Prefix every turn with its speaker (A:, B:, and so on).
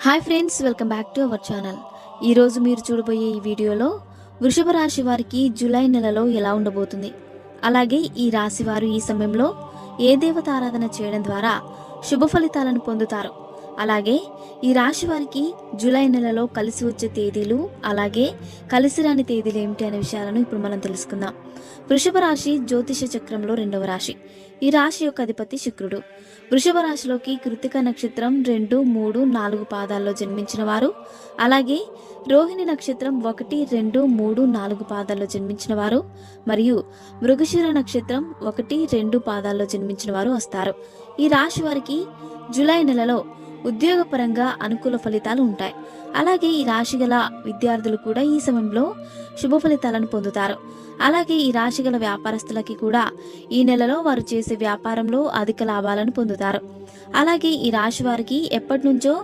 A: Hi friends, welcome back to our channel. ఈరోజు మీరు చూడబోయే ఈ వీడియోలో వృషభ రాశి వారికి జూలై నెలలో ఎలా ఉండబోతుంది, అలాగే ఈ రాశి వారు ఈ సమయంలో ఏ దేవత ఆరాధన చేయడం ద్వారా శుభ ఫలితాలను పొందుతారు, అలాగే ఈ రాశి వారికి జూలై నెలలో కలిసి వచ్చే తేదీలు, అలాగే కలిసి రాని తేదీలు ఏమిటి అనే విషయాలను ఇప్పుడు మనం తెలుసుకుందాం. వృషభ రాశి జ్యోతిష చక్రంలో 2వ రాశి. ఈ రాశి యొక్క అధిపతి శుక్రుడు. వృషభ రాశిలోకి కృతిక నక్షత్రం 2, 3, 4 పాదాల్లో జన్మించిన వారు, అలాగే రోహిణి నక్షత్రం 1, 2, 3, 4 పాదాల్లో జన్మించిన వారు, మరియు మృగశిర నక్షత్రం 1, 2 పాదాల్లో జన్మించిన వారు వస్తారు. ఈ రాశి వారికి జూలై నెలలో ఉద్యోగపరంగా అనుకూల ఫలితాలు ఉంటాయి. అలాగే ఈ రాశి గల విద్యార్థులు కూడా ఈ సమయంలో శుభ ఫలితాలను పొందుతారు. అలాగే ఈ రాశి గల వ్యాపారస్తులకి కూడా ఈ నెలలో వారు చేసే వ్యాపారంలో అధిక లాభాలను పొందుతారు. అలాగే ఈ రాశి వారికి ఎప్పటి నుంచో